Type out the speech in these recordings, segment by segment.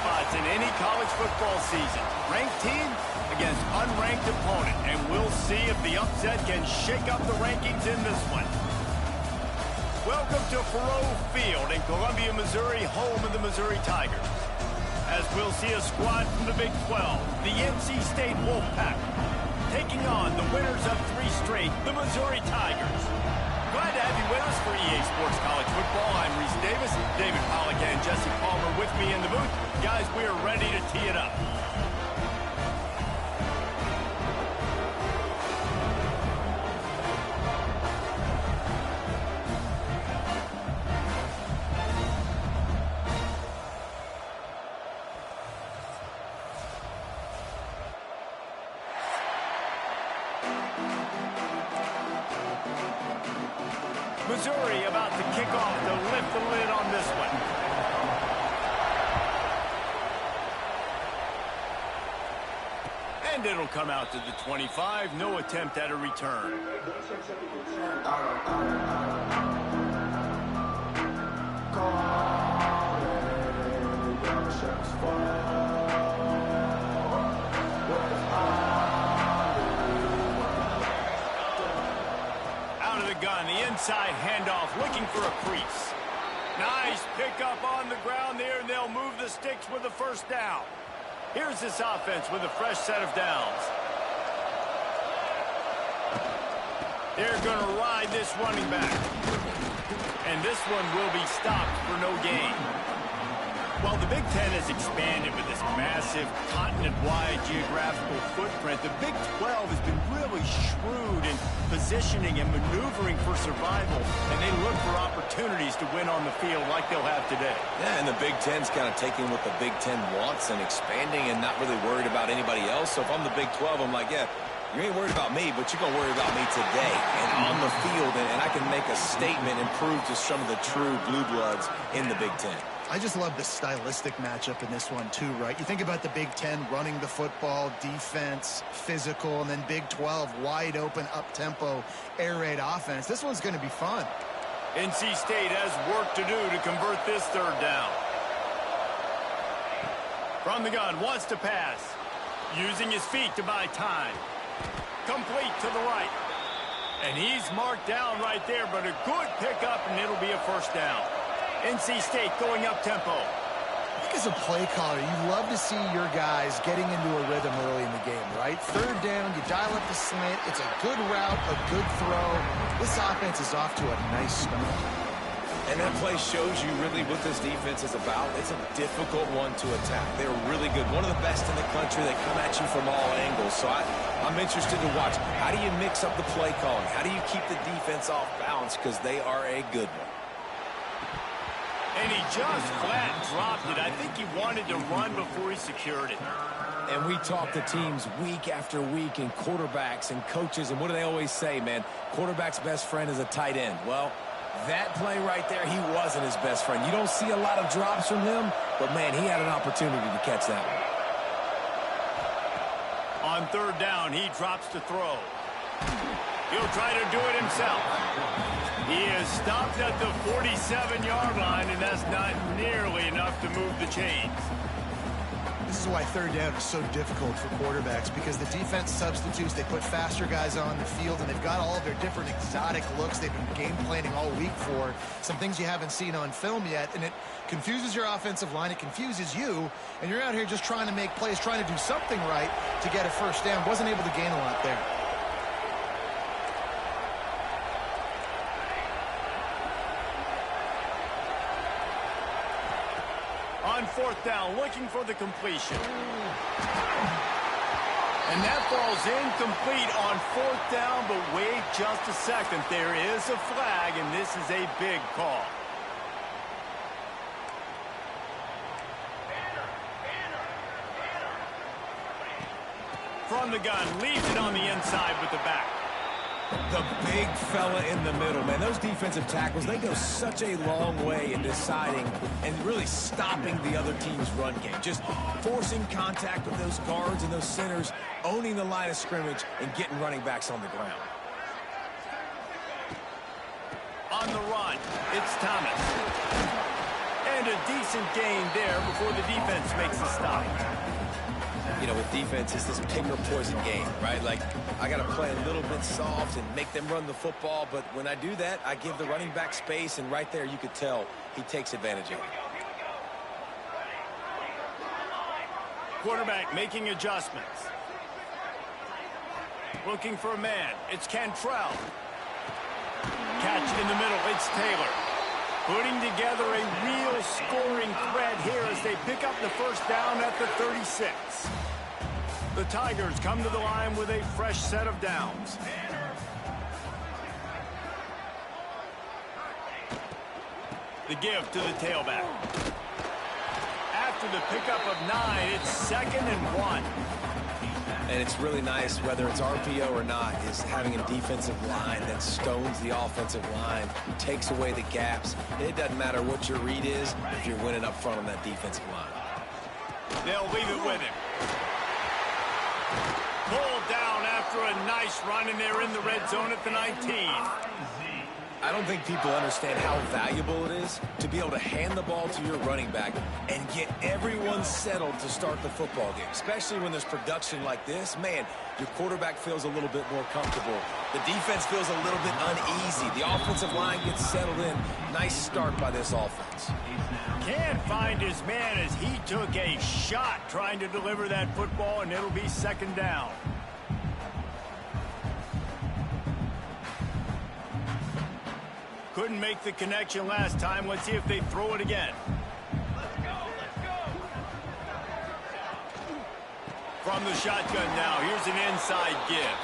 spots in any college football season. Ranked team against unranked opponent, and we'll see if the upset can shake up the rankings in this one. Welcome to Faurot Field in Columbia, Missouri, home of the Missouri Tigers. As we'll see a squad from the Big 12, the NC State Wolfpack, taking on the winners of 3 straight, the Missouri Tigers. Glad to have you with us for EA Sports College Football. I'm Reese Davis, David Pollack and Jesse Palmer with me in the booth. Guys, we are ready to tee it up. Missouri about to kick off to lift the lid on this one. And it'll come out to the 25. No attempt at a return. Gun, the inside handoff, looking for a crease. Nice pickup on the ground there, and they'll move the sticks with the first down. Here's this offense with a fresh set of downs. They're going to ride this running back. And this one will be stopped for no gain. Well, the Big Ten has expanded with this massive continent-wide geographical footprint. The Big 12 has been really shrewd in positioning and maneuvering for survival, and they look for opportunities to win on the field like they'll have today. Yeah, and the Big Ten's kind of taking what the Big Ten wants and expanding and not really worried about anybody else. So if I'm the Big 12, I'm like, yeah, you ain't worried about me, but you're going to worry about me today and on the field, and I can make a statement and prove to some of the true blue bloods in the Big Ten. I just love the stylistic matchup in this one, too, right? You think about the Big Ten running the football, defense, physical, and then Big 12, wide open, up-tempo, air raid offense. This one's going to be fun. NC State has work to do to convert this third down. From the gun, wants to pass. Using his feet to buy time. Complete to the right. And he's marked down right there, but a good pickup, and it'll be a first down. NC State going up-tempo. I think as a play caller, you love to see your guys getting into a rhythm early in the game, right? Third down, you dial up the slant. It's a good route, a good throw. This offense is off to a nice start. And that play shows you really what this defense is about. It's a difficult one to attack. They're really good. One of the best in the country. They come at you from all angles. So I'm interested to watch. How do you mix up the play calling? How do you keep the defense off balance? Because they are a good one. And he just flat dropped it. I think he wanted to run before he secured it. And we talk to teams week after week and quarterbacks and coaches. And what do they always say, man? Quarterback's best friend is a tight end. Well, that play right there, he wasn't his best friend. You don't see a lot of drops from him, but, man, he had an opportunity to catch that one. On third down, he drops to throw. He'll try to do it himself. He is stopped at the 47-yard line, and that's not nearly enough to move the chains. This is why third down is so difficult for quarterbacks, because the defense substitutes, they put faster guys on the field, and they've got all of their different exotic looks they've been game planning all week for, some things you haven't seen on film yet, and it confuses your offensive line, it confuses you, and you're out here just trying to make plays, trying to do something right to get a first down. Wasn't able to gain a lot there. On fourth down, looking for the completion. And that falls incomplete on fourth down, but wait just a second. There is a flag, and this is a big call. From the gun, leaves it on the inside with the back. The big fella in the middle, man. Those defensive tackles, they go such a long way in deciding and really stopping the other team's run game. Just forcing contact with those guards and those centers, owning the line of scrimmage, and getting running backs on the ground. On the run, it's Thomas. And And a decent gain there before the defense makes the stop. You know, with defense, it's this pick or poison game, right? Like, I got to play a little bit soft and make them run the football, but when I do that, I give the running back space, and right there you could tell he takes advantage of it. Quarterback making adjustments. Looking for a man. It's Cantrell. Catch in the middle. It's Taylor. Putting together a real scoring threat here as they pick up the first down at the 36. The Tigers come to the line with a fresh set of downs. The give to the tailback. After the pickup of 9, it's 2nd and 1. And it's really nice, whether it's RPO or not, is having a defensive line that stones the offensive line, takes away the gaps. It doesn't matter what your read is if you're winning up front on that defensive line. They'll leave it with him. Pulled down after a nice run, and they're in the red zone at the 19. I don't think people understand how valuable it is to be able to hand the ball to your running back and get everyone settled to start the football game, especially when there's production like this. Man, your quarterback feels a little bit more comfortable. The defense feels a little bit uneasy. The offensive line gets settled in. Nice start by this offense. Can't find his man as he took a shot trying to deliver that football, and it'll be 2nd down. Couldn't make the connection last time. Let's see if they throw it again. Let's go. From the shotgun now, here's an inside give.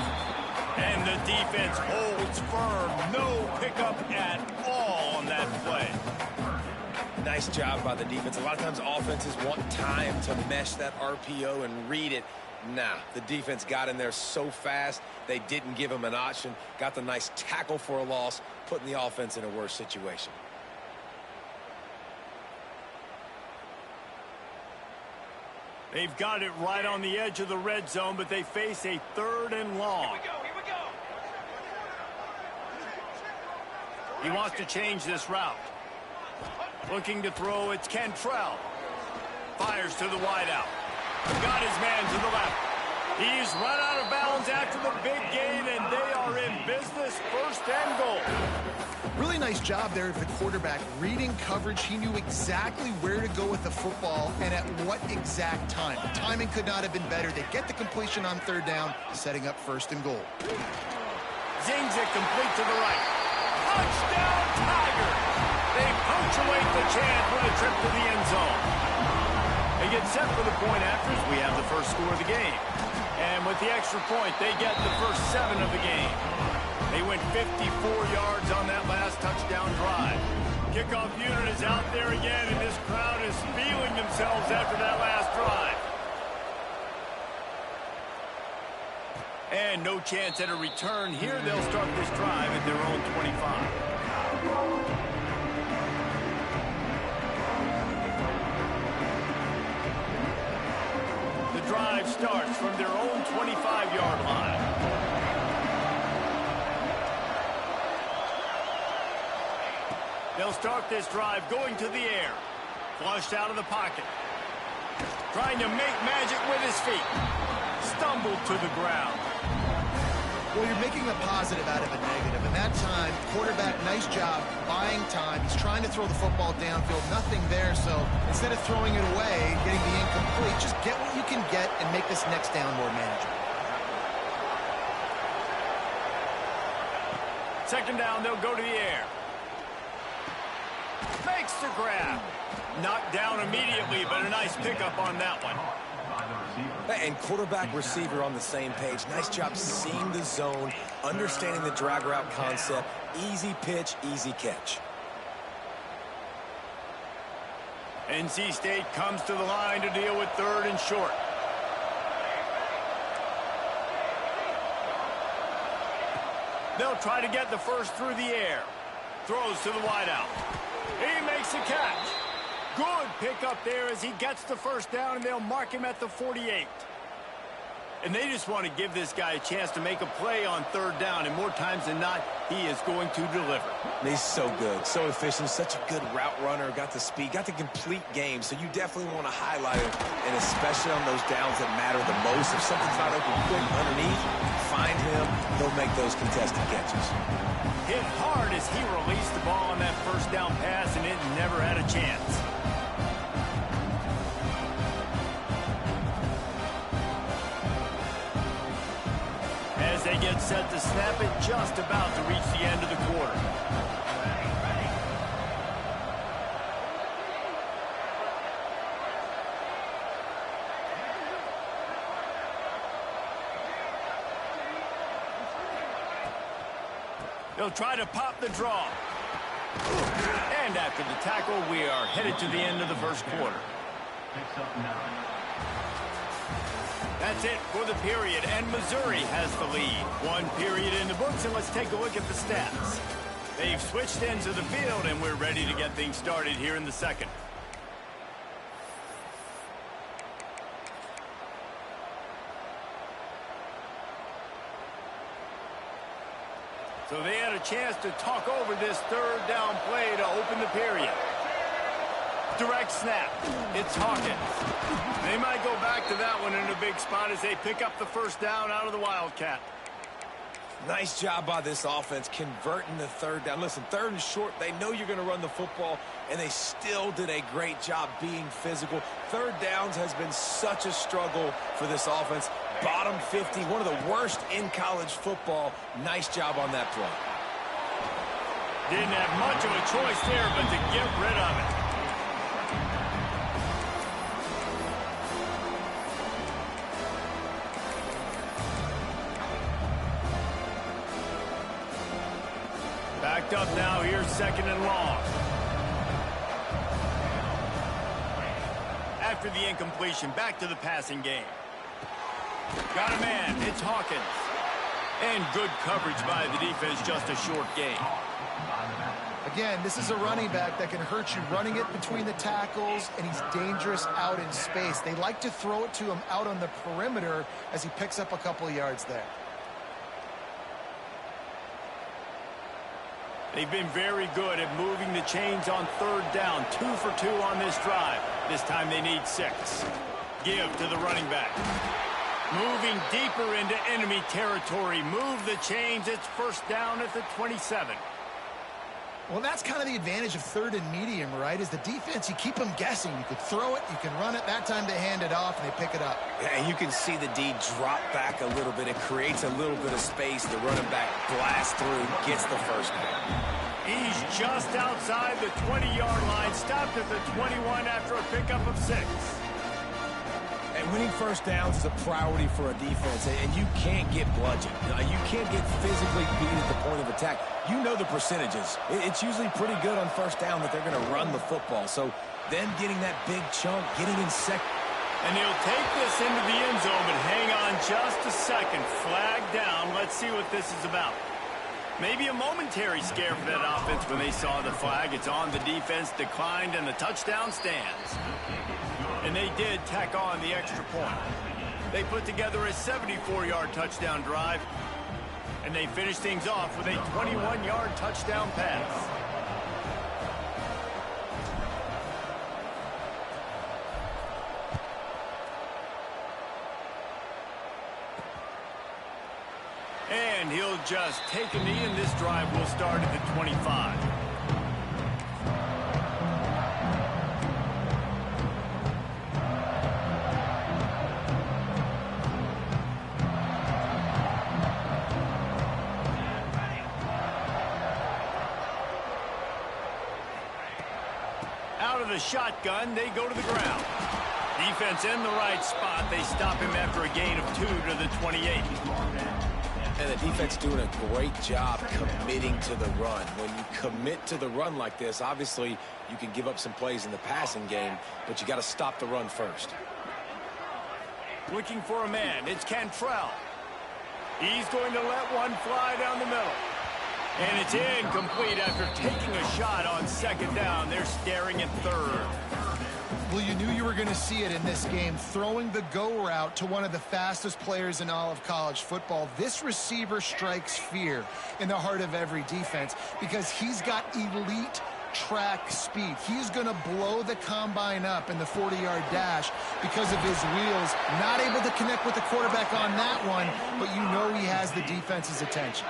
And the defense holds firm. No pickup at all on that play. Nice job by the defense. A lot of times offenses want time to mesh that RPO and read it. Nah, the defense got in there so fast, they didn't give him an option. Got the nice tackle for a loss, putting the offense in a worse situation. They've got it right on the edge of the red zone, but they face a 3rd and long. Here we go. He wants to change this route. Looking to throw, it's Cantrell. Fires to the wideout. Got his man to the left. He's run out of bounds after the big gain, and they are in business. 1st and goal. Really nice job there of the quarterback reading coverage. He knew exactly where to go with the football and at what exact time. The timing could not have been better. They get the completion on 3rd down, setting up 1st and goal. Zings it complete to the right. Touchdown, Tiger! They punctuate the chant with a trip to the end zone. They get set for the point after as we have the first score of the game. And with the extra point, they get the first 7 of the game. They went 54 yards on that last touchdown drive. Kickoff unit is out there again, and this crowd is feeling themselves after that last drive. And no chance at a return here. They'll start this drive at their own 25. Drive starts from their own 25-yard line. They'll start this drive going to the air. Flushed out of the pocket. Trying to make magic with his feet. Stumbled to the ground. Well, you're making a positive out of a negative. And that time, quarterback, nice job buying time. He's trying to throw the football downfield. Nothing there, so instead of throwing it away, getting the incomplete, just get what you can get and make this next down more manageable. 2nd down, they'll go to the air. Makes the grab. Knocked down immediately, but a nice pickup on that one. And quarterback receiver on the same page. Nice job seeing the zone, understanding the drag route concept. Easy pitch, easy catch. NC State comes to the line to deal with 3rd and short. They'll try to get the first through the air. Throws to the wideout. He makes a catch. Good pickup there as he gets the first down, and they'll mark him at the 48. And they just want to give this guy a chance to make a play on third down, and more times than not, he is going to deliver. He's so good, so efficient, such a good route runner, got the speed, got the complete game, so you definitely want to highlight him, and especially on those downs that matter the most. If something's not open quick underneath, find him, he'll make those contested catches. Hit hard as he released the ball on that first down pass, and it never had a chance. As they get set to snap it, just about to reach the end of the quarter. They'll try to pop the draw. And after the tackle, we are headed to the end of the first quarter. That's it for the period, and Missouri has the lead. One period in the books, and let's take a look at the stats. They've switched ends of the field, and we're ready to get things started here in the second. So they had a chance to talk over this third down play to open the period. Direct snap. It's Hawkins. They might go back to that one in a big spot as they pick up the first down out of the Wildcat. Nice job by this offense converting the third down. Listen, third and short, they know you're going to run the football, and they still did a great job being physical. Third downs has been such a struggle for this offense. Bottom 50, one of the worst in college football. Nice job on that play. Didn't have much of a choice there, but to get rid of it. Backed up now, here's second and long. After the incompletion, back to the passing game. Got a man, it's Hawkins. And good coverage by the defense, just a short gain. Again, this is a running back that can hurt you running it between the tackles, and he's dangerous out in space. They like to throw it to him out on the perimeter as he picks up a couple yards there. They've been very good at moving the chains on third down. 2 for 2 on this drive. This time they need 6. Give to the running back. Moving deeper into enemy territory. Move the chains. It's first down at the 27. Well, that's kind of the advantage of third and medium, right? Is the defense, you keep them guessing. You could throw it, you can run it. That time they hand it off and they pick it up. Yeah, and you can see the D drop back a little bit. It creates a little bit of space. The running back blasts through, gets the first down. He's just outside the 20-yard line. Stopped at the 21 after a pickup of 6. And winning first downs is a priority for a defense, and you can't get bludgeoned. You can't get physically beat at the point of attack. You know the percentages. It's usually pretty good on first down that they're going to run the football. So then getting that big chunk, getting in second. And he'll take this into the end zone, but hang on just a second. Flag down. Let's see what this is about. Maybe a momentary scare for that offense when they saw the flag. It's on the defense, declined, and the touchdown stands. And they did tack on the extra point. They put together a 74-yard touchdown drive, and they finished things off with a 21-yard touchdown pass. And he'll just take a knee, and this drive will start at the 25. Out of the shotgun, they go to the ground. Defense in the right spot. They stop him after a gain of 2 to the 28. And the defense doing a great job committing to the run. When you commit to the run like this, obviously you can give up some plays in the passing game, but you got to stop the run first. Looking for a man. It's Cantrell. He's going to let one fly down the middle. And it's incomplete after taking a shot on second down. They're staring at third. Well, you knew you were going to see it in this game. Throwing the go route to one of the fastest players in all of college football. This receiver strikes fear in the heart of every defense because he's got elite track speed. He's going to blow the combine up in the 40-yard dash because of his wheels. Not able to connect with the quarterback on that one, but you know he has the defense's attention.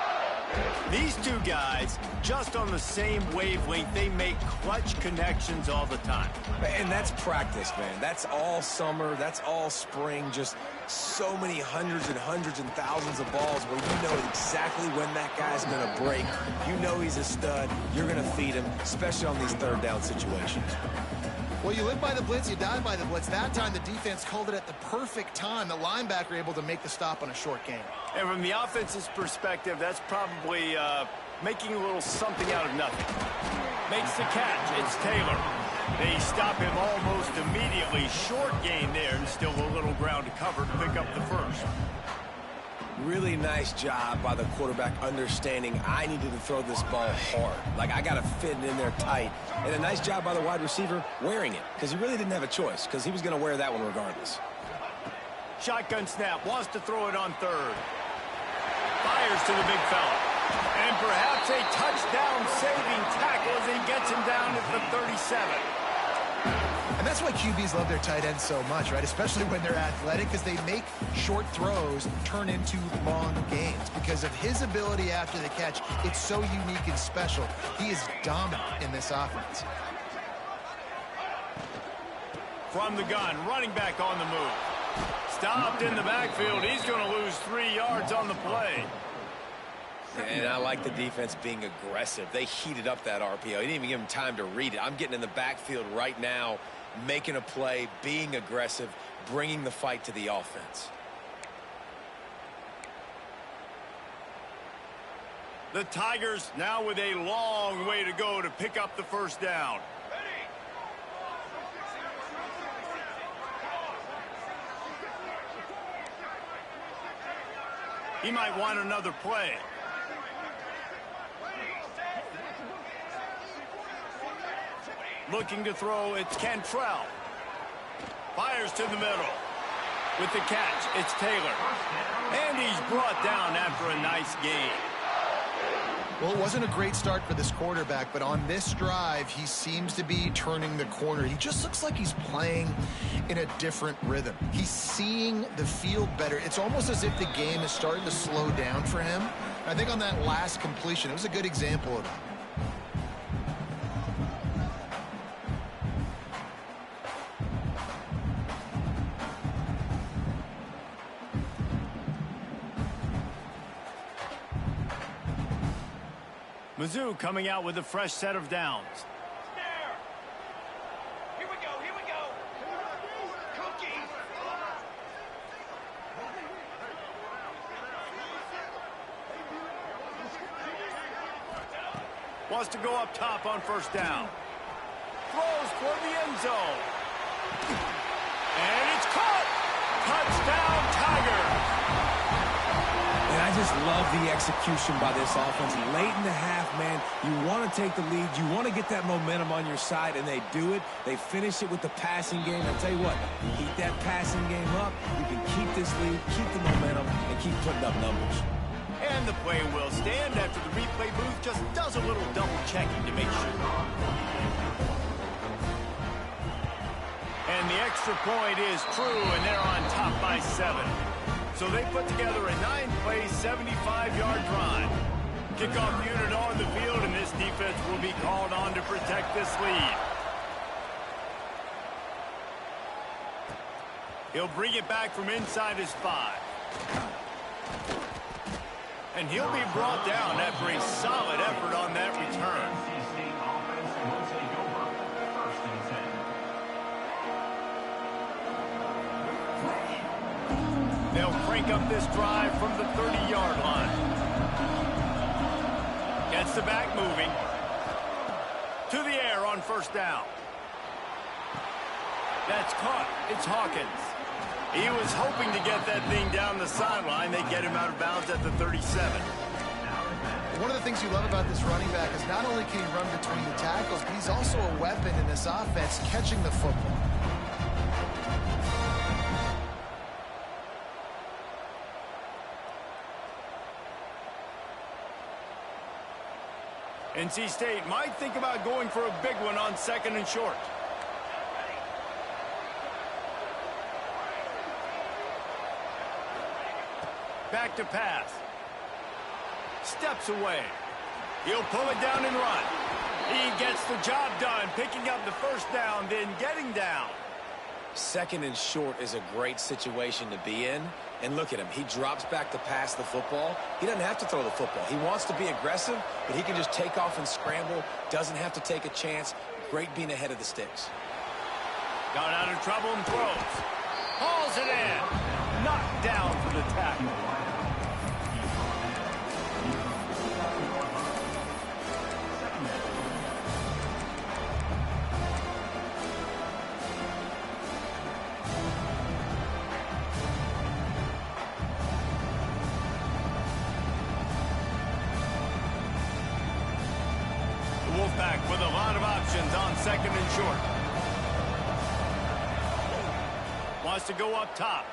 These two guys, just on the same wavelength, they make clutch connections all the time. And that's practice, man. That's all summer. That's all spring. Just so many hundreds and thousands of balls where you know exactly when that guy's going to break. You know he's a stud. You're going to feed him, especially on these third down situations. Well, you live by the blitz, you die by the blitz. That time, the defense called it at the perfect time. The linebacker able to make the stop on a short game. And from the offense's perspective, that's probably making a little something out of nothing. Makes the catch. It's Taylor. They stop him almost immediately. Short gain there, and still a little ground to cover to pick up the first. Really nice job by the quarterback understanding I needed to throw this ball hard. Like, I got to fit it in there tight. And a nice job by the wide receiver wearing it, because he really didn't have a choice, because he was going to wear that one regardless. Shotgun snap. Wants to throw it on third. Fires to the big fella. And perhaps a touchdown-saving tackle as he gets him down at the 37. And that's why QBs love their tight ends so much, right? Especially when they're athletic, because they make short throws turn into long gains. Because of his ability after the catch, it's so unique and special. He is dominant in this offense. From the gun, running back on the move. Stopped in the backfield. He's going to lose 3 yards on the play. And I like the defense being aggressive. They heated up that RPO. He didn't even give him time to read it. I'm getting in the backfield right now, making a play, being aggressive, bringing the fight to the offense. The Tigers now with a long way to go to pick up the first down. He might want another play. Looking to throw, it's Cantrell. Fires to the middle. With the catch, it's Taylor. And he's brought down after a nice gain. Well, it wasn't a great start for this quarterback, but on this drive, he seems to be turning the corner. He just looks like he's playing in a different rhythm. He's seeing the field better. It's almost as if the game is starting to slow down for him. I think on that last completion, it was a good example of that. Mizzou coming out with a fresh set of downs. Here we go, here we go. Cookie. Wants to go up top on first down. Throws for the end zone. And it's caught. Touchdown, Tigers. And I just love the execution by this offense. Late in the half, man, you want to take the lead. You want to get that momentum on your side, and they do it. They finish it with the passing game. I'll tell you what, you keep that passing game up, you can keep this lead, keep the momentum, and keep putting up numbers. And the play will stand after the replay booth just does a little double checking to make sure. And the extra point is true, and they're on top by 7. So they put together a 9-play, 75-yard drive. Kickoff unit on the field, and this defense will be called on to protect this lead. He'll bring it back from inside his 5. And he'll be brought down after a solid effort on that return. They'll crank up this drive from the 30-yard line. Gets the back moving. To the air on first down. That's caught. It's Hawkins. He was hoping to get that thing down the sideline. They get him out of bounds at the 37. One of the things you love about this running back is not only can he run between the tackles, but he's also a weapon in this offense, catching the football. NC State might think about going for a big one on 2nd and short. Back to pass. Steps away. He'll pull it down and run. He gets the job done, picking up the first down, then getting down. 2nd and short is a great situation to be in. And look at him. He drops back to pass the football. He doesn't have to throw the football. He wants to be aggressive, but he can just take off and scramble. Doesn't have to take a chance. Great being ahead of the sticks. Got out of trouble and throws. Hauls it in. Knocked down for the tackle. Wolfpack with a lot of options on 2nd and short. Wants to go up top.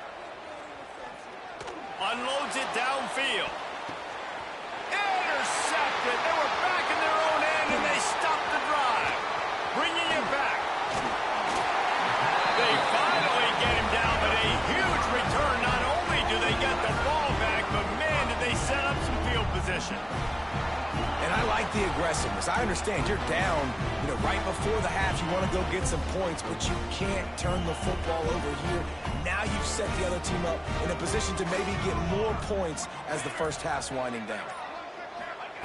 Unloads it downfield. Intercepted. They were back in their own end, and they stopped the drive. Bringing it back. They finally get him down, but a huge return. Not only do they get the ball back, but man, did they set up some field position. And I like the aggressiveness. I understand you're down, right before the half. You want to go get some points, but you can't turn the football over here. Now you've set the other team up in a position to maybe get more points as the first half's winding down.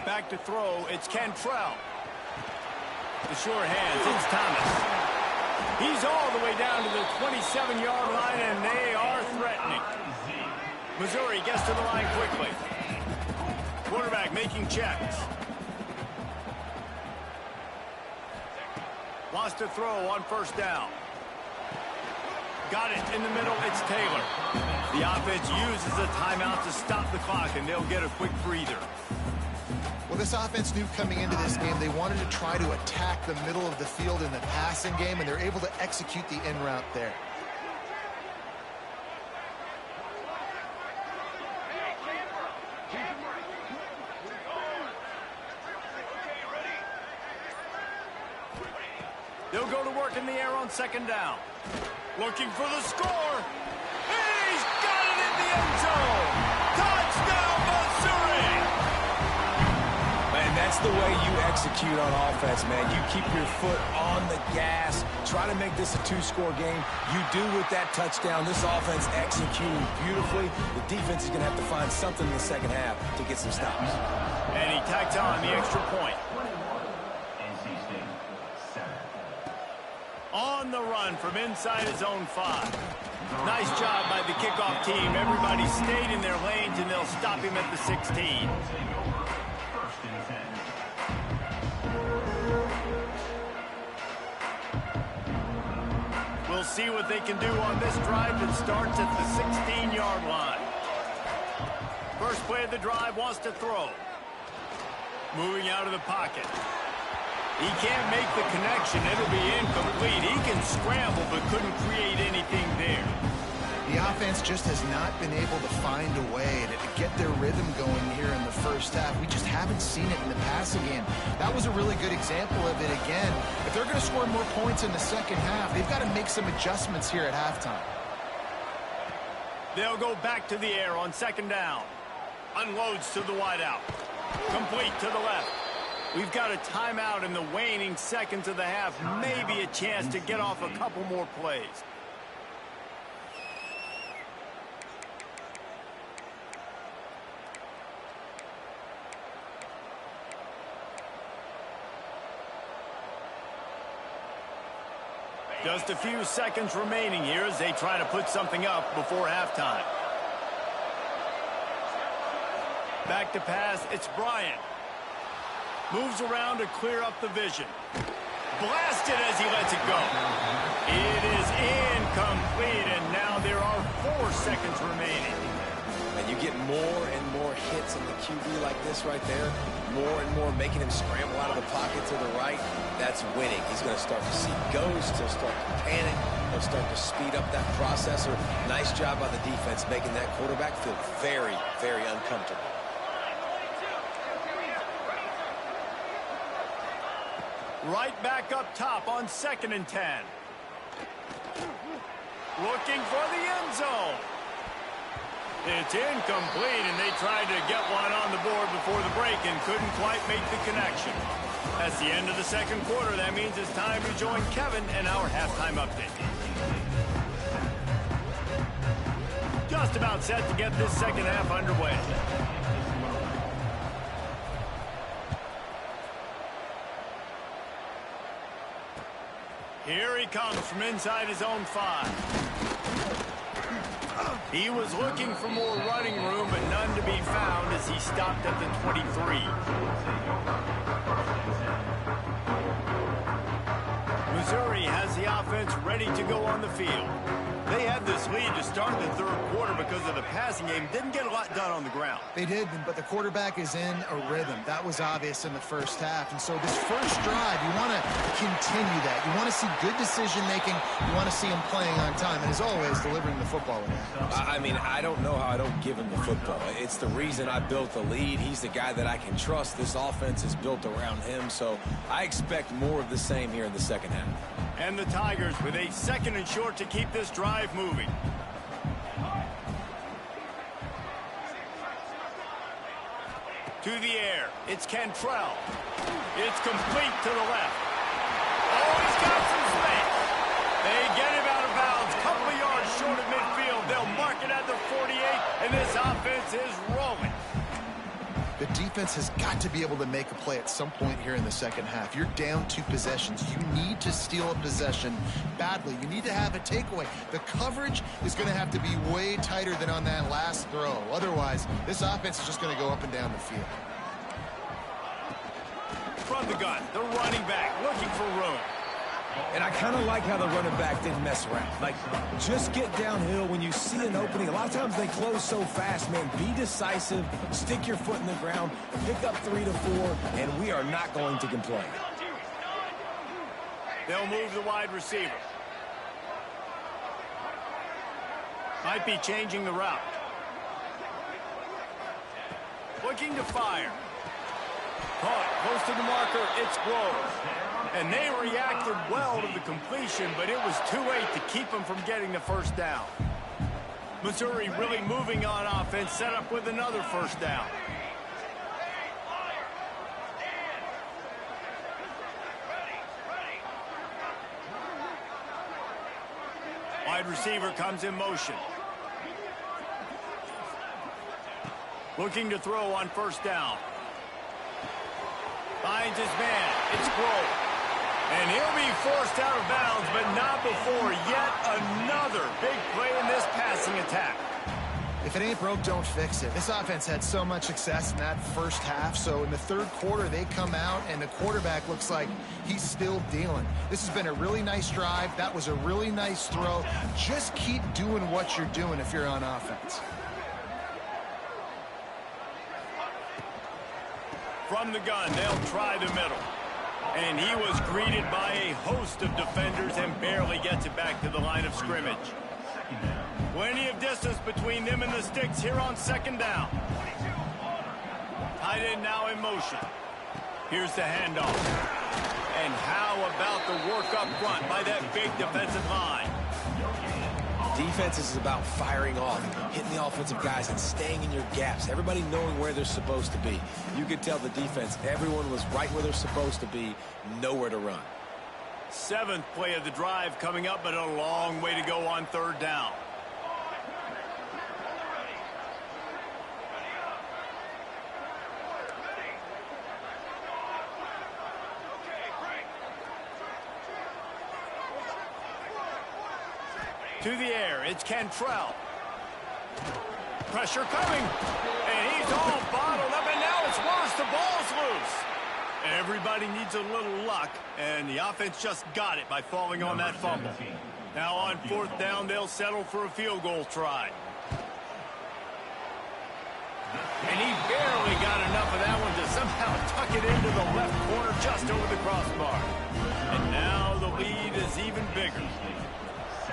Back to throw, it's Cantrell. The sure hands, it's Thomas. He's all the way down to the 27-yard line, and they are threatening. Missouri gets to the line quickly. Quarterback making checks. Wants to throw on 1st down. Got it in the middle, it's Taylor. The offense uses a timeout to stop the clock, and they'll get a quick breather. Well, this offense knew coming into this game they wanted to try to attack the middle of the field in the passing game, and they're able to execute the in route there. They'll go to work in the air on 2nd down. Looking for the score. He's got it in the end zone. Touchdown, Missouri! Man, that's the way you execute on offense, man. You keep your foot on the gas. Try to make this a 2-score game. You do with that touchdown. This offense executing beautifully. The defense is going to have to find something in the 2nd half to get some stops. And he tacks on the extra point. On the run from inside his own 5. Nice job by the kickoff team. Everybody stayed in their lanes, and they'll stop him at the 16. We'll see what they can do on this drive that starts at the 16-yard line. First play of the drive, wants to throw. Moving out of the pocket. He can't make the connection. It'll be incomplete. He can scramble, but couldn't create anything there. The offense just has not been able to find a way to get their rhythm going here in the first half. We just haven't seen it in the passing game. That was a really good example of it again. If they're going to score more points in the 2nd half, they've got to make some adjustments here at halftime. They'll go back to the air on 2nd down. Unloads to the wideout. Complete to the left. We've got a timeout in the waning seconds of the half. Maybe a chance to get off a couple more plays. Just a few seconds remaining here as they try to put something up before halftime. Back to pass, it's Bryant. Moves around to clear up the vision. Blasted as he lets it go. It is incomplete, and now there are 4 seconds remaining. And you get more and more hits in the QB like this right there, more and more making him scramble out of the pocket to the right. That's winning. He's going to start to see ghosts. He'll start to panic. He'll start to speed up that processor. Nice job by the defense making that quarterback feel very, very uncomfortable. Right back up top on 2nd and 10. Looking for the end zone. It's incomplete, and they tried to get one on the board before the break and couldn't quite make the connection. That's the end of the 2nd quarter. That means it's time to join Kevin and our halftime update. Just about set to get this 2nd half underway. Here he comes from inside his own 5. He was looking for more running room, but none to be found as he stopped at the 23. Missouri has the offense ready to go on the field. They had this lead to start the 3rd quarter because of the passing game. Didn't get a lot done on the ground. They did, but the quarterback is in a rhythm. That was obvious in the 1st half. And so this first drive, you want to continue that. You want to see good decision-making. You want to see him playing on time. And as always, delivering the football when it happens. I mean, I don't know how I don't give him the football. It's the reason I built the lead. He's the guy that I can trust. This offense is built around him. So I expect more of the same here in the 2nd half. And the Tigers with a 2nd and short to keep this drive moving. To the air. It's Cantrell. It's complete to the left. Oh, he's got some space. They get him out of bounds. Couple of yards short of midfield. They'll mark it at the 48, and this offense is rolling. The defense has got to be able to make a play at some point here in the 2nd half. You're down 2 possessions. You need to steal a possession badly. You need to have a takeaway. The coverage is going to have to be way tighter than on that last throw. Otherwise, this offense is just going to go up and down the field. From the gun, the running back looking for room. And I kind of like how the running back didn't mess around. Like, just get downhill when you see an opening. A lot of times they close so fast, man. Be decisive, stick your foot in the ground, pick up 3 to 4, and we are not going to complain. They'll move the wide receiver. Might be changing the route. Looking to fire. Caught close to the marker. It's Grove. And they reacted well to the completion, but it was too late to keep them from getting the 1st down. Missouri really moving on offense, set up with another 1st down. Wide receiver comes in motion. Looking to throw on 1st down. Finds his man. It's Grove. And he'll be forced out of bounds, but not before yet another big play in this passing attack. If it ain't broke, don't fix it. This offense had so much success in that 1st half, so in the 3rd quarter, they come out, and the quarterback looks like he's still dealing. This has been a really nice drive. That was a really nice throw. Just keep doing what you're doing if you're on offense. From the gun, they'll try the middle. And he was greeted by a host of defenders and barely gets it back to the line of scrimmage. Plenty of distance between them and the sticks here on 2nd down. Tight end now in motion. Here's the handoff. And how about the work up front by that big defensive line? Defense is about firing off, hitting the offensive guys, and staying in your gaps. Everybody knowing where they're supposed to be. You could tell the defense, everyone was right where they're supposed to be, nowhere to run. 7th play of the drive coming up, but a long way to go on 3rd down. To the air, it's Cantrell. Pressure coming, and he's all bottled up, and now it's worse. The ball's loose. Everybody needs a little luck, and the offense just got it by falling on that fumble. Now on 4th down, they'll settle for a field goal try. And he barely got enough of that one to somehow tuck it into the left corner just over the crossbar. And now the lead is even bigger.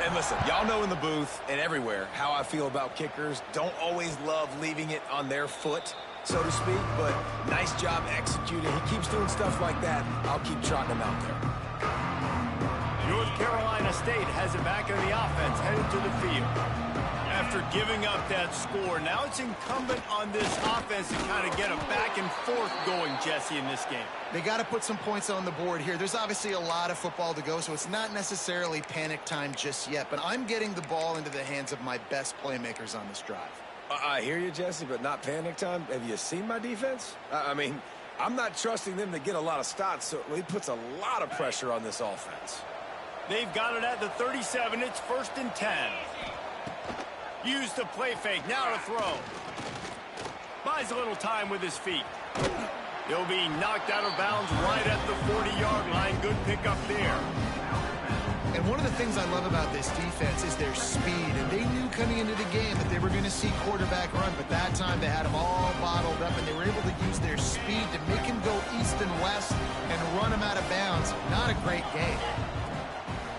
And listen, y'all know in the booth and everywhere how I feel about kickers. Don't always love leaving it on their foot, so to speak, but nice job executing. He keeps doing stuff like that. I'll keep trotting him out there. North Carolina State has it back in the offense, headed to the field. After giving up that score, now it's incumbent on this offense to kind of get a back and forth going, Jesse, in this game. They got to put some points on the board here. There's obviously a lot of football to go, so it's not necessarily panic time just yet, but I'm getting the ball into the hands of my best playmakers on this drive. I hear you, Jesse, but not panic time. Have you seen my defense? I mean, I'm not trusting them to get a lot of stops, so it puts a lot of pressure on this offense. They've got it at the 37. It's 1st and 10. Use the play fake. Now to throw. Buys a little time with his feet. He'll be knocked out of bounds right at the 40-yard line. Good pickup there. And one of the things I love about this defense is their speed. And they knew coming into the game that they were going to see quarterback run, but that time they had him all bottled up, and they were able to use their speed to make him go east and west and run him out of bounds. Not a great game.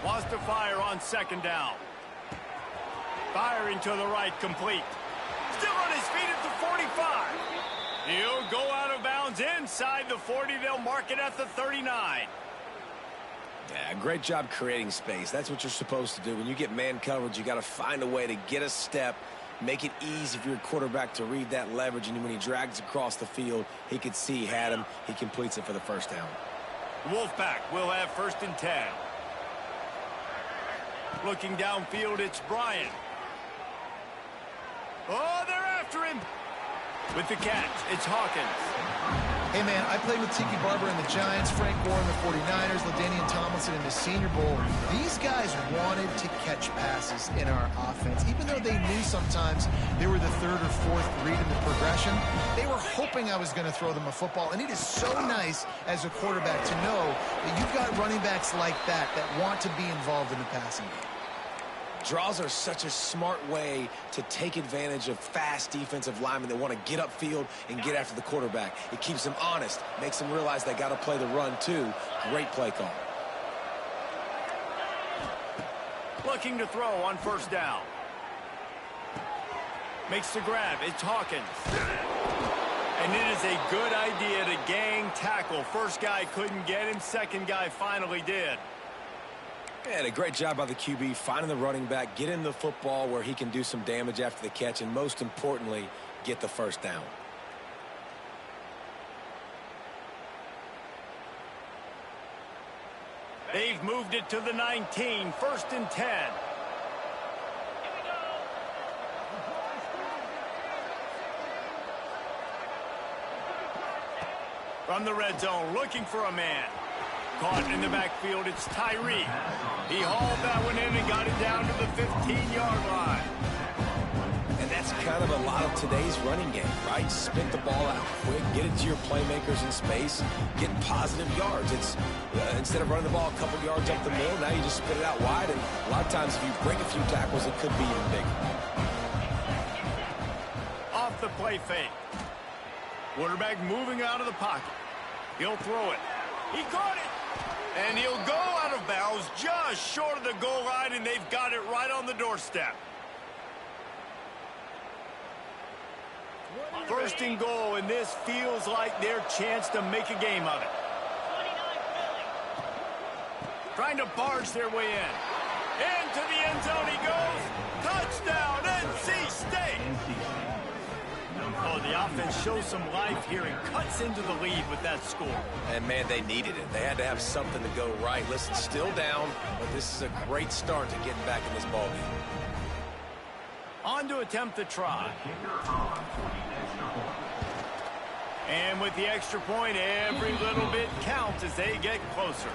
Wants to fire on 2nd down. Firing to the right, complete. Still on his feet at the 45. He'll go out of bounds inside the 40. They'll mark it at the 39. Yeah, great job creating space. That's what you're supposed to do. When you get man coverage, you got to find a way to get a step, make it easy for your quarterback to read that leverage, and when he drags across the field, he could see he had him. He completes it for the 1st down. Wolfpack will have 1st and 10. Looking downfield, it's Bryant. Oh, they're after him. With the catch, it's Hawkins. Hey, man, I played with Tiki Barber and the Giants, Frank Gore and the 49ers, LaDainian Tomlinson in the Senior Bowl. These guys wanted to catch passes in our offense. Even though they knew sometimes they were the 3rd or 4th read in the progression, they were hoping I was going to throw them a football. And it is so nice as a quarterback to know that you've got running backs like that want to be involved in the passing game. Draws are such a smart way to take advantage of fast defensive linemen that want to get upfield and get after the quarterback. It keeps them honest, makes them realize they got to play the run too. Great play call. Looking to throw on 1st down. Makes the grab. It's Hawkins. And it is a good idea to gang tackle. First guy couldn't get him. Second guy finally did. And a great job by the QB finding the running back, getting the football where he can do some damage after the catch, and most importantly, get the 1st down. They've moved it to the 19, 1st and 10. From the red zone, looking for a man. Caught in the backfield, it's Tyree. He hauled that one in and got it down to the 15-yard line. And that's kind of a lot of today's running game, right? Spit the ball out quick, get it to your playmakers in space, get positive yards. It's instead of running the ball a couple yards up the middle, now you just spit it out wide, and a lot of times if you break a few tackles, it could be even bigger. Off the play fake. Quarterback moving out of the pocket. He'll throw it. He caught it. And he'll go out of bounds just short of the goal line, and they've got it right on the doorstep. 1st and goal, and this feels like their chance to make a game of it. Trying to barge their way in. Into the end zone he goes. Touchdown, NC State. Oh, the offense shows some life here and cuts into the lead with that score. And, man, they needed it. They had to have something to go right. Listen, still down, but this is a great start to getting back in this ballgame. On to attempt the try. And with the extra point, every little bit counts as they get closer.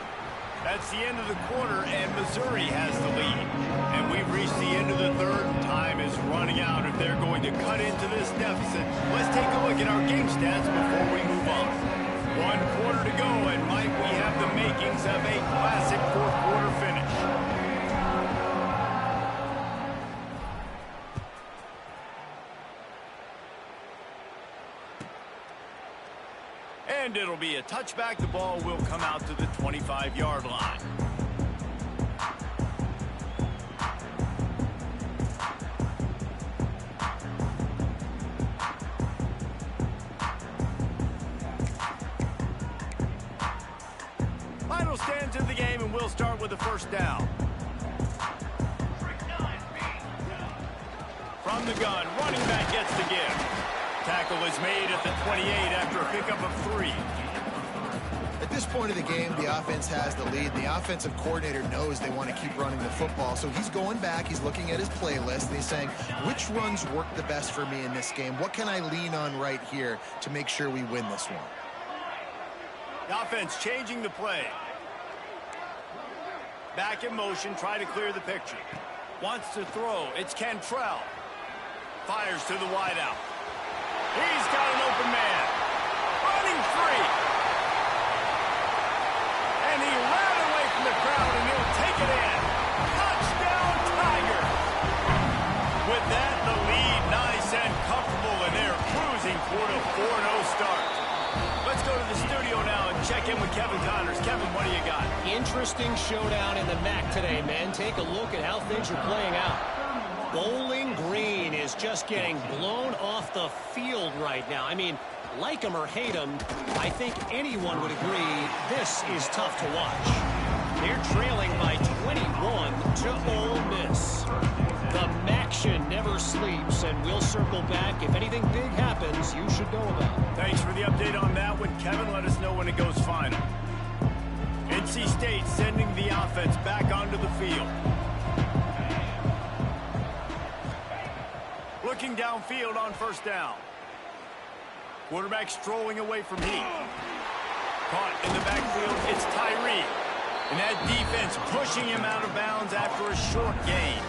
That's the end of the quarter, and Missouri has the lead. And we've reached the end of the 3rd. Time is running out if they're going to cut into this deficit. Let's take a look at our game stats before we move on. 1 quarter to go, and might we have the makings of a classic 4th quarter finish. And it'll be a touchback. The ball will come out to the 25-yard line. Final stands of the game, and we'll start with the first down. From the gun, running back gets the give. Tackle is made at the 28 after a pickup of 3. At this point of the game, the offense has the lead. The offensive coordinator knows they want to keep running the football, so he's going back, he's looking at his playlist, and he's saying, which runs work the best for me in this game? What can I lean on right here to make sure we win this one? The offense changing the play. Back in motion, try to clear the picture. Wants to throw, it's Cantrell. Fires to the wideout. He's got an open man. Running free. And he ran away from the crowd, and he'll take it in. Touchdown, Tiger. With that, the lead nice and comfortable, and they're cruising toward a 4-0 start. Let's go to the studio now and check in with Kevin Connors. Kevin, what do you got? Interesting showdown in the MAC today, man. Take a look at how things are playing out. Bowling Green is just getting blown off the field right now. I mean, like him or hate him, I think anyone would agree this is tough to watch. They're trailing by 21 to Ole Miss. The MACtion never sleeps, and we'll circle back. If anything big happens, you should know about it. Thanks for the update on that one, Kevin. Let us know when it goes final. NC State sending the offense back onto the field. Looking downfield on first down. Quarterback strolling away from heat. Caught in the backfield, it's Tyree. And that defense pushing him out of bounds after a short gain.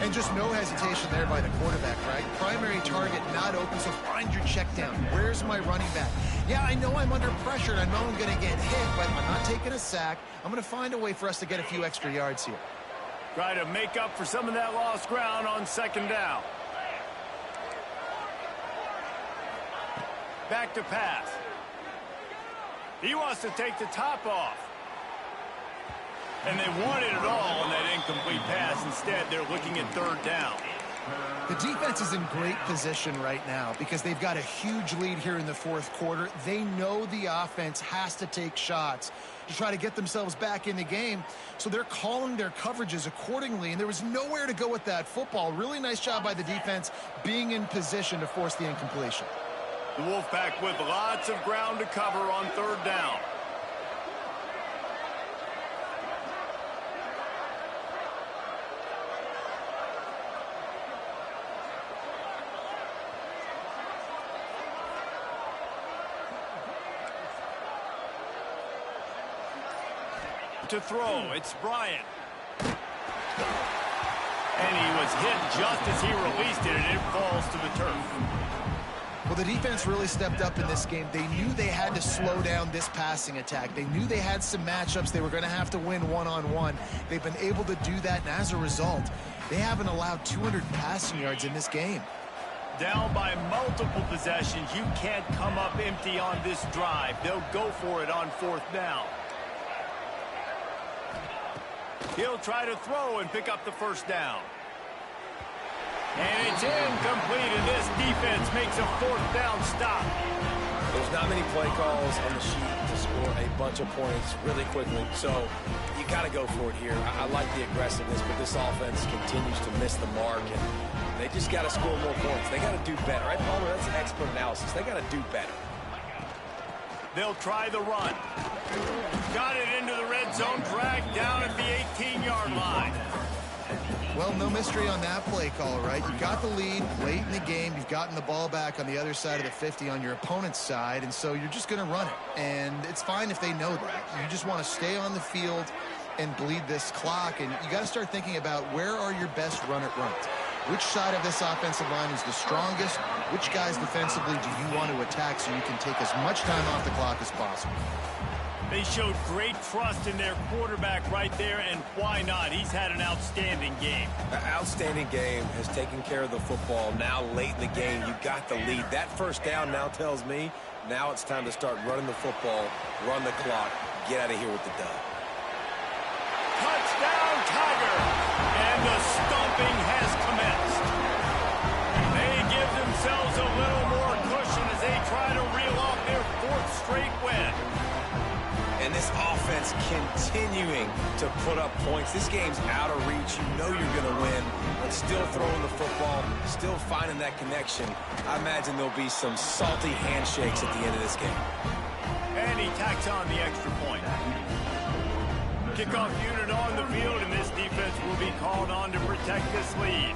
And just no hesitation there by the quarterback, right? Primary target not open, so find your check down. Where's my running back? Yeah, I know I'm under pressure, and I know I'm going to get hit, but I'm not taking a sack. I'm going to find a way for us to get a few extra yards here. Try to make up for some of that lost ground on second down. Back to pass. He wants to take the top off. And they wanted it all on that incomplete pass. Instead, they're looking at third down. The defense is in great position right now because they've got a huge lead here in the fourth quarter. They know the offense has to take shots to try to get themselves back in the game. So they're calling their coverages accordingly, and there was nowhere to go with that football. Really nice job by the defense being in position to force the incompletion. The Wolfpack with lots of ground to cover on third down. To throw, it's Bryant. And he was hit just as he released it, and it falls to the turf. Well, the defense really stepped up in this game. They knew they had to slow down this passing attack. They knew they had some matchups they were going to have to win one-on-one. They've been able to do that, and as a result, they haven't allowed 200 passing yards in this game. Down by multiple possessions, you can't come up empty on this drive. They'll go for it on fourth down. He'll try to throw and pick up the first down. And it's incomplete, and this defense makes a fourth down stop. There's not many play calls on the sheet to score a bunch of points really quickly, so you got to go for it here. I like the aggressiveness, but this offense continues to miss the mark, and they just got to score more points. They got to do better. Right, Palmer? That's an expert analysis. They got to do better. They'll try the run. Got it into the red zone, dragged down at the 18-yard line. Well, no mystery on that play call, right? You got the lead late in the game. You've gotten the ball back on the other side of the 50 on your opponent's side, and so you're just going to run it. And it's fine if they know that. You just want to stay on the field and bleed this clock, and you got to start thinking about where are your best run-it runs. Which side of this offensive line is the strongest? Which guys defensively do you want to attack so you can take as much time off the clock as possible? They showed great trust in their quarterback right there, and why not? He's had an outstanding game. An outstanding game, has taken care of the football. Now late in the game, you got the lead. That first down now tells me now it's time to start running the football, run the clock, get out of here with the dub. Touchdown, Tiger! And the stomping has commenced. They give themselves a little more cushion as they try to reel off their 4th straight win. And this offense continuing to put up points. This game's out of reach. You know you're going to win, but still throwing the football, still finding that connection. I imagine there'll be some salty handshakes at the end of this game. And he tacks on the extra point. Kickoff unit on the field, and this defense will be called on to protect this lead.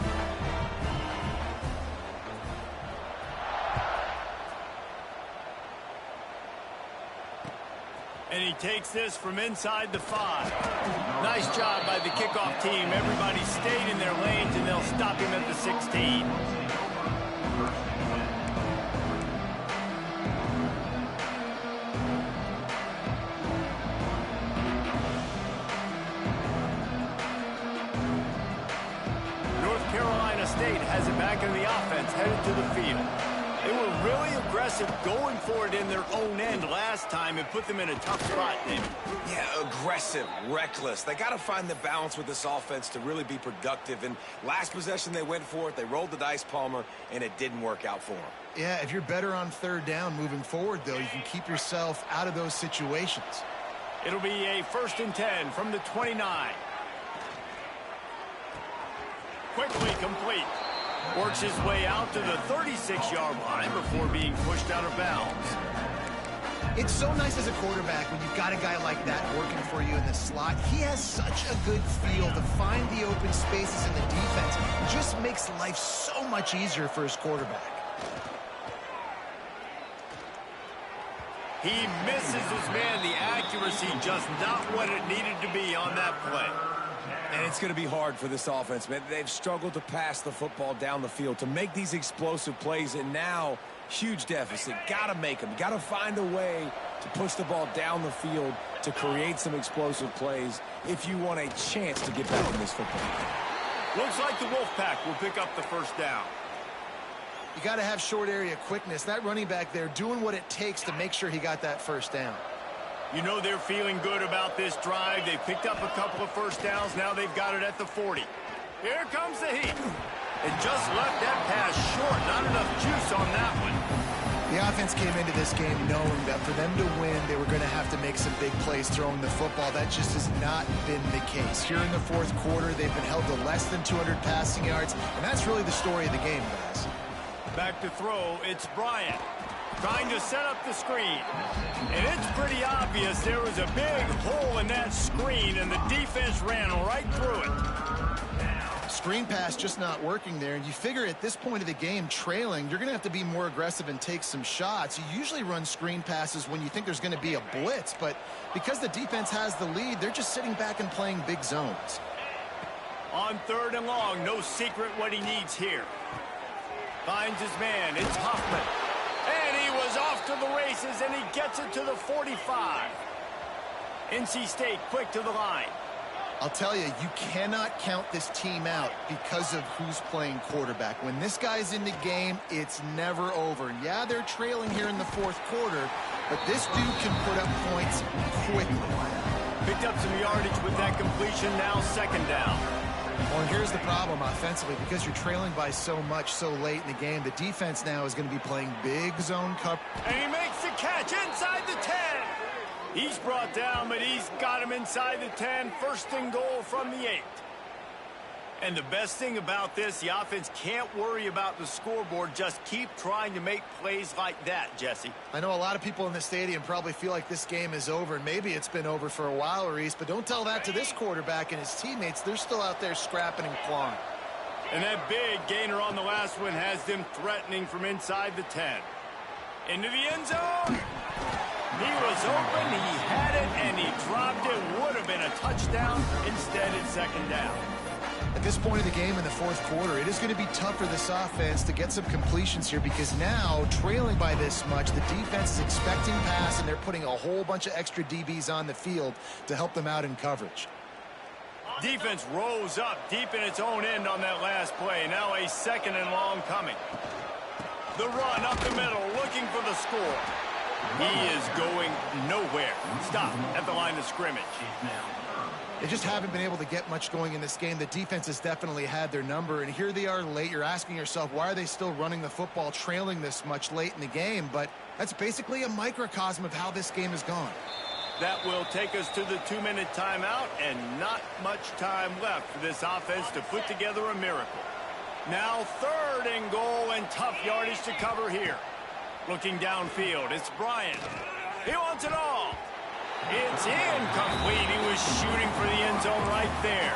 And he takes this from inside the 5. Nice job by the kickoff team. Everybody stayed in their lanes, and they'll stop him at the 16. North Carolina State has it back in the offense, headed to the field. They were really aggressive going for it in their own end last time and put them in a tough spot, David. Yeah, aggressive, reckless. They got to find the balance with this offense to really be productive. And last possession, they went for it. They rolled the dice, Palmer, and it didn't work out for them. Yeah, if you're better on 3rd down moving forward, though, you can keep yourself out of those situations. It'll be a 1st and 10 from the 29. Quickly complete. Works his way out to the 36-yard line before being pushed out of bounds. It's so nice as a quarterback when you've got a guy like that working for you in the slot. He has such a good feel to find the open spaces in the defense. It just makes life so much easier for his quarterback. He misses his man. The accuracy just not what it needed to be on that play. And it's going to be hard for this offense, man. They've struggled to pass the football down the field, to make these explosive plays, and now huge deficit. Got to make them. Got to find a way to push the ball down the field to create some explosive plays if you want a chance to get back in this football game. Looks like the Wolfpack will pick up the 1st down. You got to have short area quickness. That running back there doing what it takes to make sure he got that 1st down. You know they're feeling good about this drive. They picked up a couple of 1st downs. Now they've got it at the 40. Here comes the heat. And just left that pass short. Not enough juice on that one. The offense came into this game knowing that for them to win, they were going to have to make some big plays throwing the football. That just has not been the case. Here in the 4th quarter, they've been held to less than 200 passing yards, and that's really the story of the game, guys. Back to throw, it's Bryant. Trying to set up the screen. And it's pretty obvious there was a big hole in that screen, and the defense ran right through it. Screen pass just not working there, and you figure at this point of the game, trailing, you're going to have to be more aggressive and take some shots. You usually run screen passes when you think there's going to be a blitz, but because the defense has the lead, they're just sitting back and playing big zones. On 3rd and long, no secret what he needs here. Finds his man, it's Hoffman. And he was off to the races, and he gets it to the 45. NC State quick to the line. I'll tell you, you cannot count this team out because of who's playing quarterback. When this guy's in the game, it's never over. Yeah, they're trailing here in the 4th quarter, but this dude can put up points quickly. Picked up some yardage with that completion, now 2nd down. Well, and here's the problem offensively. Because you're trailing by so much so late in the game, the defense now is going to be playing big zone cover. And he makes the catch inside the 10. He's brought down, but he's got him inside the 10. 1st and goal from the 8. And the best thing about this, the offense can't worry about the scoreboard. Just keep trying to make plays like that, Jesse. I know a lot of people in the stadium probably feel like this game is over, and maybe it's been over for a while, Reese, but don't tell that to this quarterback and his teammates. They're still out there scrapping and clawing. And that big gainer on the last one has them threatening from inside the 10. Into the end zone. He was open, he had it, and he dropped it. Would have been a touchdown. Instead, it's 2nd down. At this point of the game in the fourth quarter, it is going to be tough for this offense to get some completions here because now, trailing by this much, the defense is expecting pass, and they're putting a whole bunch of extra DBs on the field to help them out in coverage. Defense rose up deep in its own end on that last play. Now a 2nd and long coming. The run up the middle, looking for the score. He is going nowhere. Stop at the line of scrimmage. They just haven't been able to get much going in this game. The defense has definitely had their number, and here they are late. You're asking yourself, why are they still running the football, trailing this much late in the game? But that's basically a microcosm of how this game has gone. That will take us to the 2-minute timeout, and not much time left for this offense to put together a miracle. Now 3rd and goal, and tough yardage to cover here. Looking downfield, it's Bryant. He wants it all. It's incomplete. He was shooting for the end zone right there.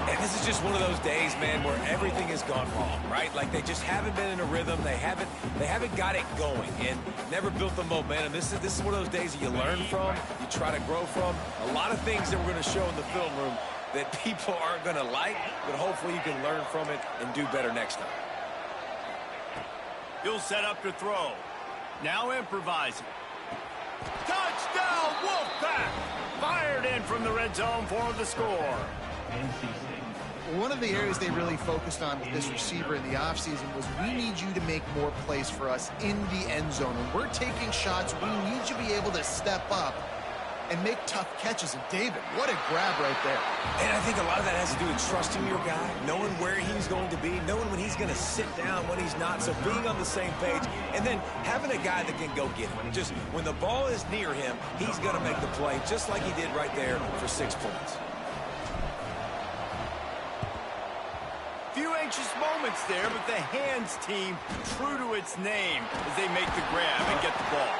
And this is just one of those days, man, where everything has gone wrong, right? Like they just haven't been in a rhythm. They haven't got it going and never built the momentum. This is one of those days that you learn from, you try to grow from. A lot of things that we're going to show in the film room that people aren't going to like, but hopefully you can learn from it and do better next time. He'll set up to throw. Now improvising. Touchdown, Wolfpack! Fired in from the red zone for the score. One of the areas they really focused on with this receiver in the offseason was we need you to make more plays for us in the end zone. When we're taking shots, we need you to be able to step up and make tough catches. And David, what a grab right there. And I think a lot of that has to do with trusting your guy, knowing where he's going to be, knowing when he's going to sit down, when he's not, so being on the same page, and then having a guy that can go get him. Just when the ball is near him, he's going to make the play, just like he did right there for 6 points. Few anxious moments there, but the hands team true to its name as they make the grab and get the ball.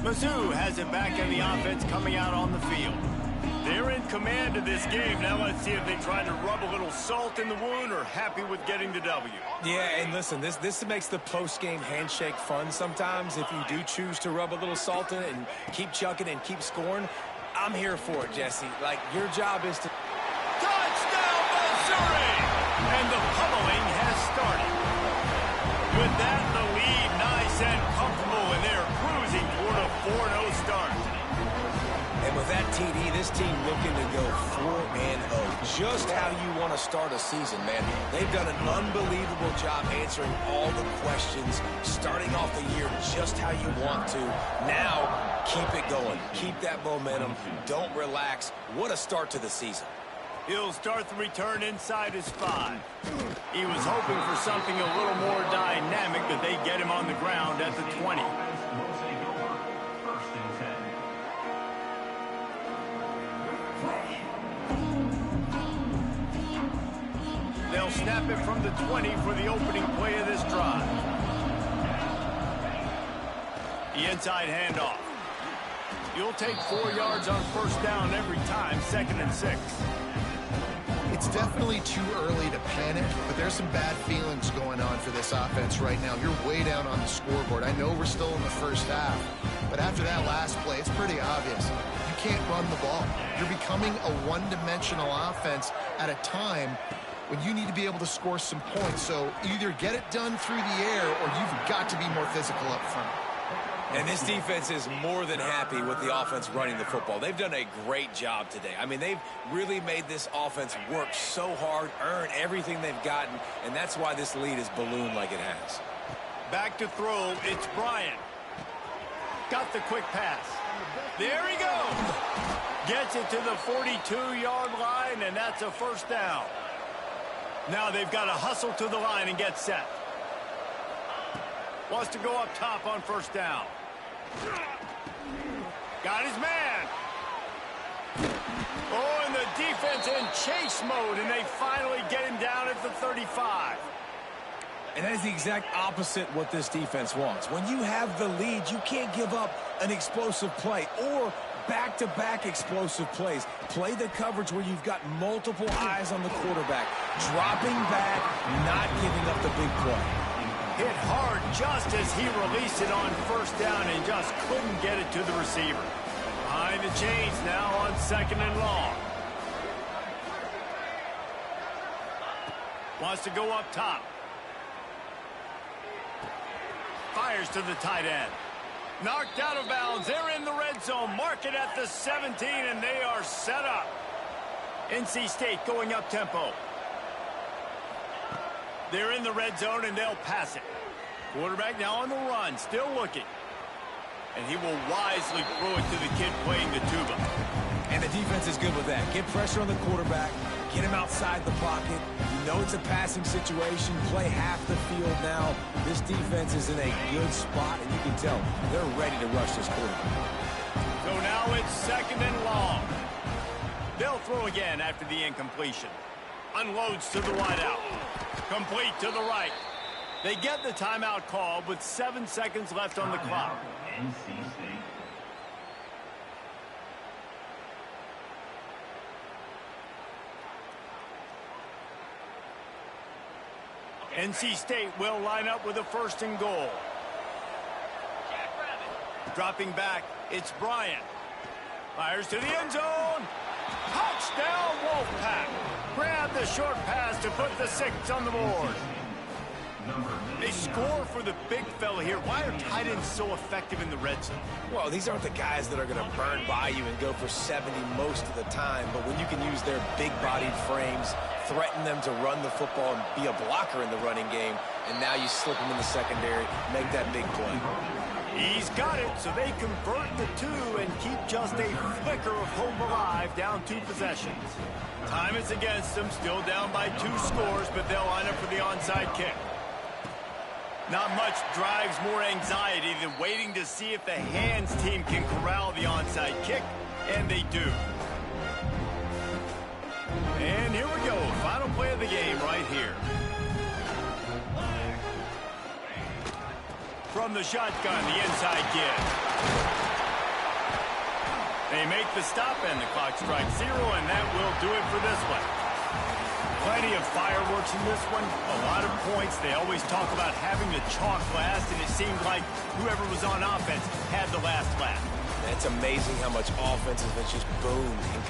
Mizzou has it back in the offense coming out on the field. They're in command of this game. Now let's see if they try to rub a little salt in the wound or happy with getting the W. Yeah, and listen, this makes the post-game handshake fun sometimes. If you do choose to rub a little salt in it and keep chucking and keep scoring, I'm here for it, Jesse. Like, your job is to... Touchdown, Missouri! And the pummeling has started. With that, the lead nice and comfortable, and they're cruising toward a 4-0 start. And with that TD, this team looking to go 4-0. Just how you want to start a season, man. They've done an unbelievable job answering all the questions, starting off the year just how you want to. Now, keep it going. Keep that momentum. Don't relax. What a start to the season. He'll start the return inside his 5. He was hoping for something a little more dynamic, but they get him on the ground at the 20. They'll snap it from the 20 for the opening play of this drive. The inside handoff. You'll take 4 yards on first down every time, 2nd and 6. It's definitely too early to panic, but there's some bad feelings going on for this offense right now. You're way down on the scoreboard. I know we're still in the first half, but after that last play, it's pretty obvious. You can't run the ball. You're becoming a one-dimensional offense at a time when you need to be able to score some points. So either get it done through the air or you've got to be more physical up front. And this defense is more than happy with the offense running the football. They've done a great job today. I mean, they've really made this offense work so hard, earn everything they've gotten, and that's why this lead is ballooned like it has. Back to throw, it's Bryant. Got the quick pass. There he goes. Gets it to the 42-yard line, and that's a first down. Now they've got to hustle to the line and get set. Wants to go up top on first down. Got his man. Oh, and the defense in chase mode, and they finally get him down at the 35. And that is the exact opposite what this defense wants. When you have the lead, you can't give up an explosive play or back-to-back explosive plays. Play the coverage where you've got multiple eyes on the quarterback. Dropping back, not giving up the big play. Hit hard just as he released it on first down and just couldn't get it to the receiver. Behind the chains now on 2nd and long. Wants to go up top. Fires to the tight end. Knocked out of bounds. They're in the red zone. Mark it at the 17, and they are set up. NC State going up tempo. They're in the red zone, and they'll pass it. Quarterback now on the run, still looking. And he will wisely throw it to the kid playing the tuba. And the defense is good with that. Get pressure on the quarterback. Get him outside the pocket. You know it's a passing situation. Play half the field now. This defense is in a good spot, and you can tell they're ready to rush this quarterback. So now it's 2nd and long. They'll throw again after the incompletion. Unloads to the wideout. Complete to the right. They get the timeout call with 7 seconds left on the clock. NC State will line up with a 1st and goal. Dropping back, it's Bryant. Fires to the end zone. Touchdown, Wolfpack. Grab the short pass to put the 6 on the board. They score for the big fella here. Why are tight ends so effective in the red zone? Well, these aren't the guys that are going to burn by you and go for 70 most of the time, but when you can use their big-bodied frames, threaten them to run the football and be a blocker in the running game, and now you slip them in the secondary, make that big play. He's got it, so they convert the 2 and keep just a flicker of hope alive, down 2 possessions. Time is against them, still down by 2 scores, but they'll line up for the onside kick. Not much drives more anxiety than waiting to see if the hands team can corral the onside kick, and they do. And here we go, final play of the game right here. From the shotgun, the inside give. They make the stop, and the clock strikes 0, and that will do it for this one. Plenty of fireworks in this one, a lot of points. They always talk about having the chalk last, and it seemed like whoever was on offense had the last laugh. It's amazing how much offense has been just boomed in